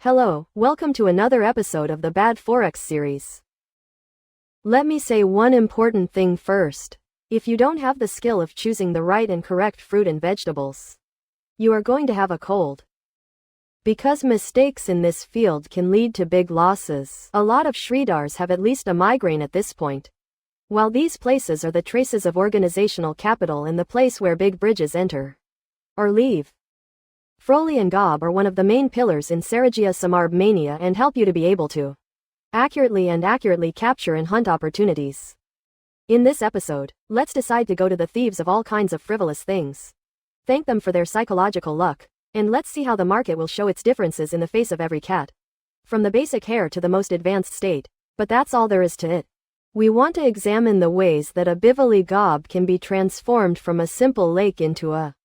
Hello, welcome to another episode of the Bad Forex series. Let me say one important thing first. If you don't have the skill of choosing the right and correct fruit and vegetables, you are going to have a cold. Because mistakes in this field can lead to big losses. A lot of Shridars have at least a migraine at this point. While these places are the traces of organizational capital and the place where big bridges enter or leave. Froli and Gob are one of the main pillars in Saragia Samarb mania and help you to be able to accurately capture and hunt opportunities. In this episode, let's decide to go to the thieves of all kinds of frivolous things. Thank them for their psychological luck, and let's see how the market will show its differences in the face of every cat. From the basic hair to the most advanced state, but that's all there is to it. We want to examine the ways that a Bivali Gob can be transformed from a simple lake into a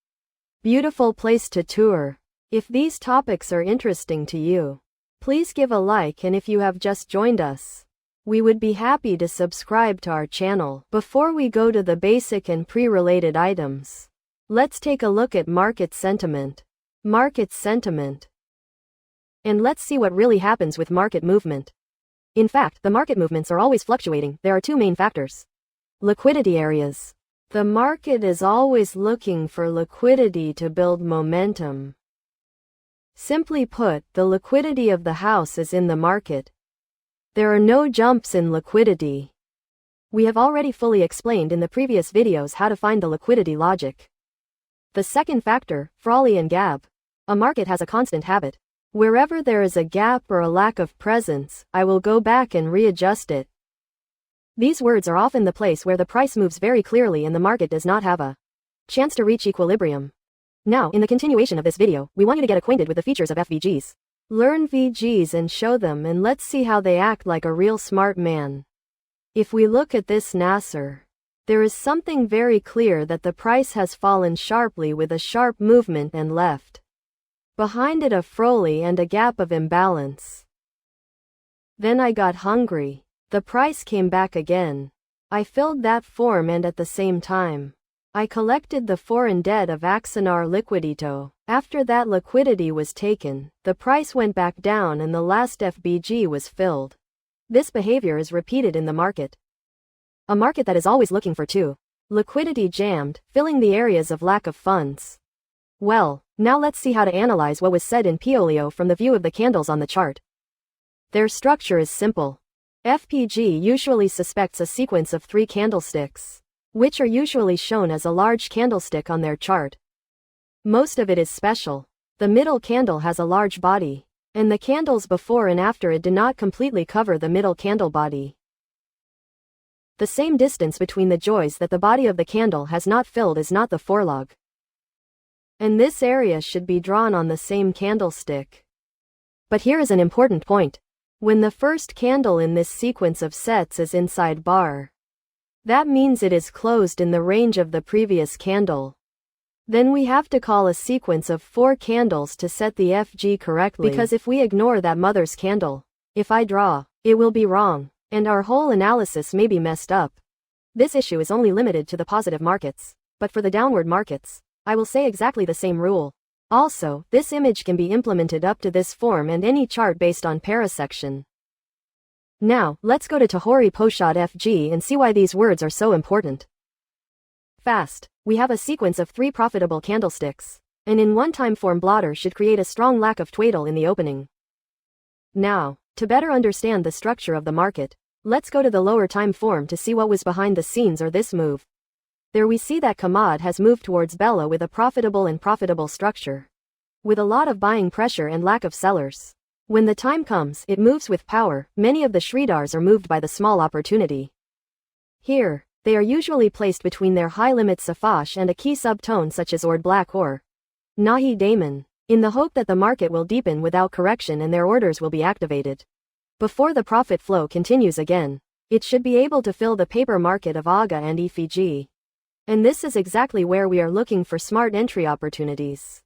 beautiful place to tour. If these topics are interesting to you, please give a like, and if you have just joined us, we would be happy to subscribe to our channel. Before we go to the basic and pre-related items, let's take a look at market sentiment. And let's see what really happens with market movement. In fact, the market movements are always fluctuating. There are two main factors. Liquidity areas. The market is always looking for liquidity to build momentum. Simply put, the liquidity of the house is in the market. There are no jumps in liquidity. We have already fully explained in the previous videos how to find the liquidity logic. The second factor, Froli and Gab. A market has a constant habit. Wherever there is a gap or a lack of presence, I will go back and readjust it. These words are often the place where the price moves very clearly and the market does not have a chance to reach equilibrium. Now, in the continuation of this video, we want you to get acquainted with the features of FVGs. Learn VGs and show them, and let's see how they act like a real smart man. If we look at this Nasser, there is something very clear that the price has fallen sharply with a sharp movement and left behind it a Froli and a gap of imbalance. Then I got hungry. The price came back again. I filled that form, and at the same time, I collected the foreign debt of Axanar Liquidito. After that liquidity was taken, the price went back down and the last FVG was filled. This behavior is repeated in the market. A market that is always looking for liquidity jammed, filling the areas of lack of funds. Well, now let's see how to analyze what was said in Piolio from the view of the candles on the chart. Their structure is simple. FVG usually suspects a sequence of 3 candlesticks, which are usually shown as a large candlestick on their chart. Most of it is special. The middle candle has a large body, and the candles before and after it do not completely cover the middle candle body. The same distance between the joys that the body of the candle has not filled is not the forelog. And this area should be drawn on the same candlestick. But here is an important point. When the first candle in this sequence of sets is inside bar, that means it is closed in the range of the previous candle. Then we have to call a sequence of 4 candles to set the FG correctly, because if we ignore that mother's candle, if I draw, it will be wrong, and our whole analysis may be messed up. This issue is only limited to the positive markets, but for the downward markets, I will say exactly the same rule. Also, this image can be implemented up to this form and any chart based on parasection. Now, let's go to Tahori Poshad FG and see why these words are so important. Fast. We have a sequence of 3 profitable candlesticks, and in one time form blotter should create a strong lack of twaddle in the opening. Now, to better understand the structure of the market, let's go to the lower time form to see what was behind the scenes or this move. There we see that Kamad has moved towards Bella with a profitable structure, with a lot of buying pressure and lack of sellers. When the time comes, it moves with power. Many of the Shridars are moved by the small opportunity. Here, they are usually placed between their high limit Safash and a key subtone such as Ord Black or Nahi Damon, in the hope that the market will deepen without correction and their orders will be activated. Before the profit flow continues again, it should be able to fill the paper market of AGA and FVG. And this is exactly where we are looking for smart entry opportunities.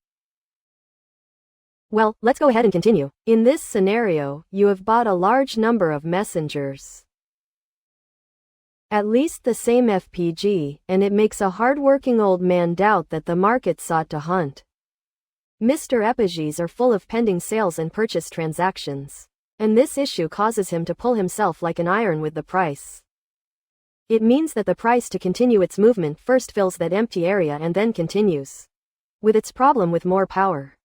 Well, let's go ahead and continue. In this scenario, you have bought a large number of messengers. At least the same FVG, and it makes a hardworking old man doubt that the market sought to hunt Mr. FVGs are full of pending sales and purchase transactions. And this issue causes him to pull himself like an iron with the price. It means that the price to continue its movement first fills that empty area and then continues with its problem with more power.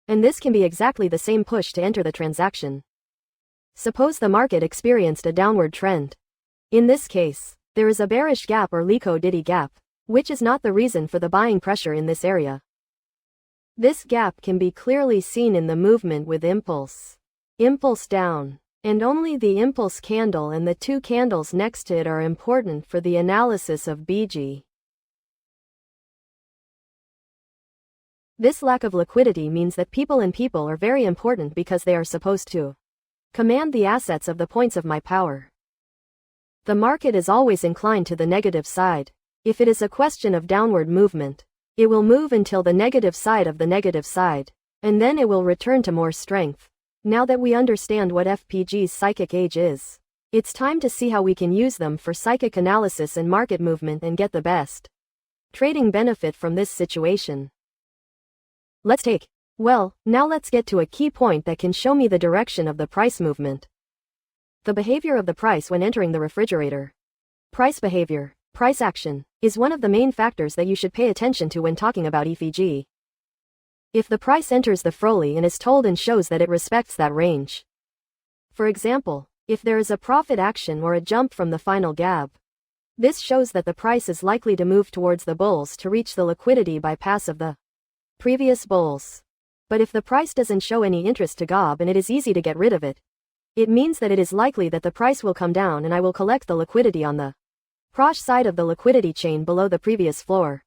And this can be exactly the same push to enter the transaction. Suppose the market experienced a downward trend. In this case, there is a bearish gap or liquidity gap, which is not the reason for the buying pressure in this area. This gap can be clearly seen in the movement with impulse down, and only the impulse candle and the two candles next to it are important for the analysis of FVG. This lack of liquidity means that people are very important because they are supposed to command the assets of the points of my power. The market is always inclined to the negative side. If it is a question of downward movement, it will move until the negative side of the negative side, and then it will return to more strength. Now that we understand what FVG's psychic age is, it's time to see how we can use them for psychic analysis and market movement and get the best trading benefit from this situation. Now let's get to a key point that can show me the direction of the price movement. The behavior of the price when entering the refrigerator. Price behavior, price action, is one of the main factors that you should pay attention to when talking about FVG. If the price enters the Froley and is told and shows that it respects that range. For example, if there is a profit action or a jump from the final gap, this shows that the price is likely to move towards the bulls to reach the liquidity bypass of the previous bulls. But if the price doesn't show any interest to gob and it is easy to get rid of it, it means that it is likely that the price will come down and I will collect the liquidity on the Prosh side of the liquidity chain below the previous floor.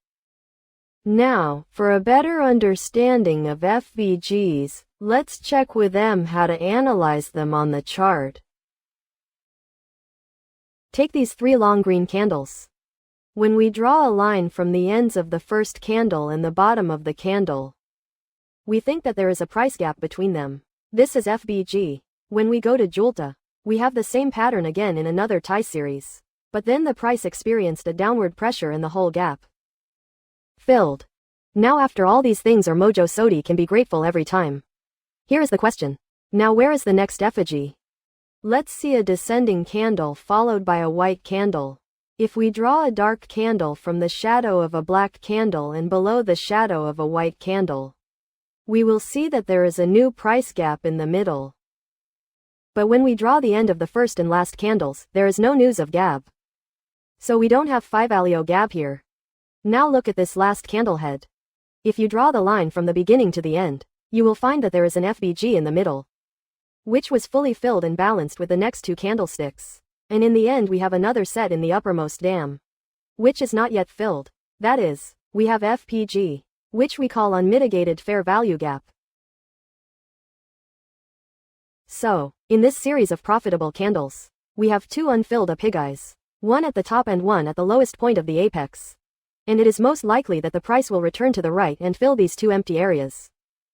Now, for a better understanding of FVGs, let's check with them how to analyze them on the chart. Take these three long green candles. When we draw a line from the ends of the first candle and the bottom of the candle, we think that there is a price gap between them. This is FVG. When we go to Julta, we have the same pattern again in another tie series. But then the price experienced a downward pressure and the whole gap filled. Now after all these things or Mojo Sodi can be grateful every time. Here is the question. Now where is the next FVG? Let's see a descending candle followed by a white candle. If we draw a dark candle from the shadow of a black candle and below the shadow of a white candle, we will see that there is a new price gap in the middle. But when we draw the end of the first and last candles, there is no news of gap. So we don't have 5 alio gap here. Now look at this last candle head. If you draw the line from the beginning to the end, you will find that there is an FVG in the middle, which was fully filled and balanced with the next two candlesticks. And in the end we have another set in the uppermost dam, which is not yet filled. That is, we have FVG, which we call unmitigated fair value gap. So, in this series of profitable candles, we have two unfilled FVGs, one at the top and one at the lowest point of the apex. And it is most likely that the price will return to the right and fill these two empty areas,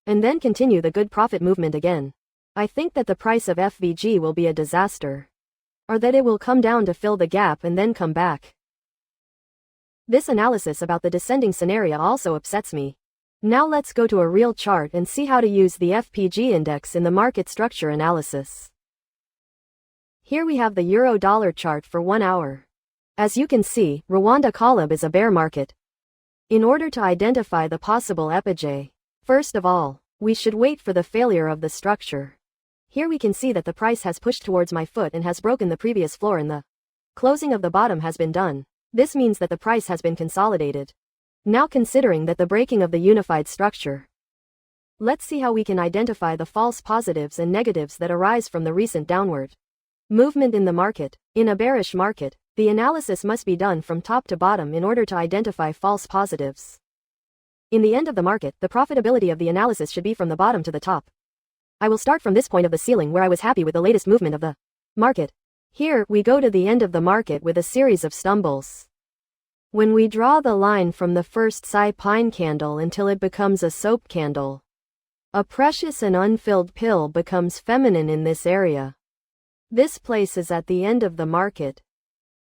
and then continue the good profit movement again. I think that the price of FVG will be a disaster, or that it will come down to fill the gap and then come back. This analysis about the descending scenario also upsets me. Now let's go to a real chart and see how to use the FVG index in the market structure analysis. Here we have the euro-dollar chart for 1 hour. As you can see, Rwanda Kalib is a bear market. In order to identify the possible FVG, first of all, we should wait for the failure of the structure. Here we can see that the price has pushed towards my foot and has broken the previous floor and the closing of the bottom has been done. This means that the price has been consolidated. Now considering that the breaking of the unified structure, let's see how we can identify the false positives and negatives that arise from the recent downward movement in the market. In a bearish market, the analysis must be done from top to bottom in order to identify false positives. In the end of the market, the profitability of the analysis should be from the bottom to the top. I will start from this point of the ceiling where I was happy with the latest movement of the market. Here, we go to the end of the market with a series of stumbles. When we draw the line from the first pine candle until it becomes a soap candle, a precious and unfilled pill becomes feminine in this area. This place is at the end of the market.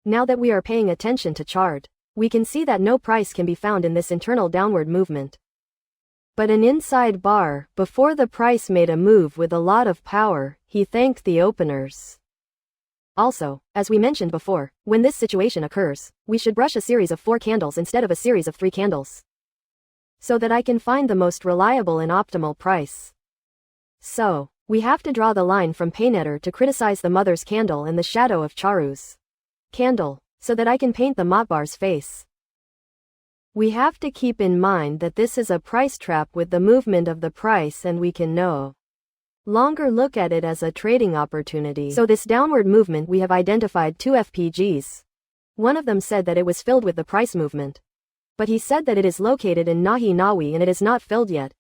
Now that we are paying attention to chart, we can see that no price can be found in this internal downward movement. but an inside bar, before the price made a move with a lot of power, he thanked the openers. Also, as we mentioned before, when this situation occurs, we should brush a series of 4 candles instead of a series of 3 candles, so that I can find the most reliable and optimal price. So, we have to draw the line from Paynetter to criticize the mother's candle and the shadow of Charu's candle, so that I can paint the Motbar's face. We have to keep in mind that this is a price trap with the movement of the price, and we can no longer look at it as a trading opportunity. So this downward movement, we have identified 2 FVGs. One of them said that it was filled with the price movement, but he said that it is located in Nahi Nawi and it is not filled yet.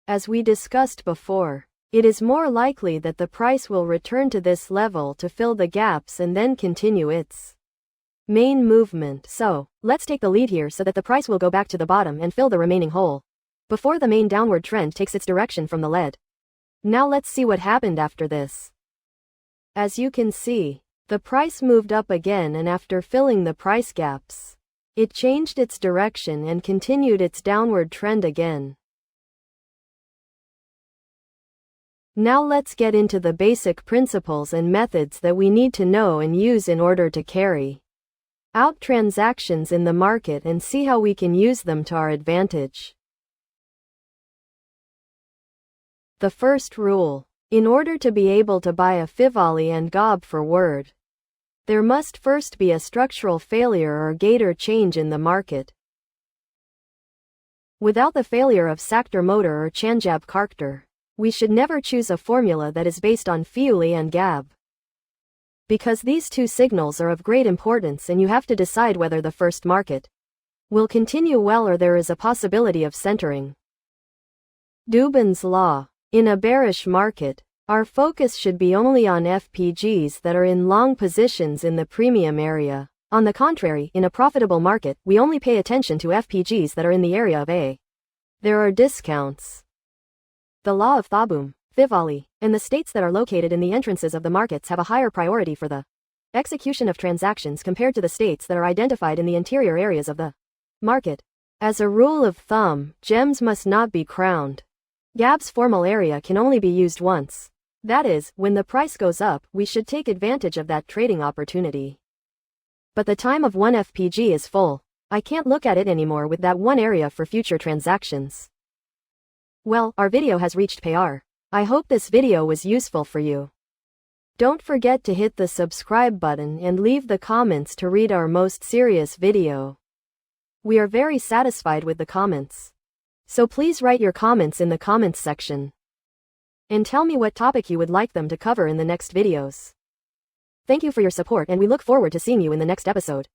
As we discussed before, it is more likely that the price will return to this level to fill the gaps and then continue its main movement. So, let's take the lead here so that the price will go back to the bottom and fill the remaining hole before the main downward trend takes its direction from the lead. Now let's see what happened after this. As you can see, the price moved up again, and after filling the price gaps, it changed its direction and continued its downward trend again. Now let's get into the basic principles and methods that we need to know and use in order to carry out transactions in the market and see how we can use them to our advantage. The first rule: in order to be able to buy a FVG and GOB for word, there must first be a structural failure or gator change in the market. Without the failure of Saktor Motor or Chanjab Karkter, we should never choose a formula that is based on FVG and GAB, because these 2 signals are of great importance, and you have to decide whether the first market will continue well or there is a possibility of centering. Dubin's law: in a bearish market, our focus should be only on FVGs that are in long positions in the premium area. On the contrary, in a profitable market, we only pay attention to FVGs that are in the area of A. There are discounts. The law of Thabum, FVG, and the states that are located in the entrances of the markets have a higher priority for the execution of transactions compared to the states that are identified in the interior areas of the market. As a rule of thumb, gems must not be crowned. GAB's formal area can only be used once. That is, when the price goes up, we should take advantage of that trading opportunity. But the time of one FVG is full. I can't look at it anymore with that one area for future transactions. Well, our video has reached PR. I hope this video was useful for you. Don't forget to hit the subscribe button and leave the comments to read our most serious video. We are very satisfied with the comments. So please write your comments in the comments section. And tell me what topic you would like them to cover in the next videos. Thank you for your support, and we look forward to seeing you in the next episode.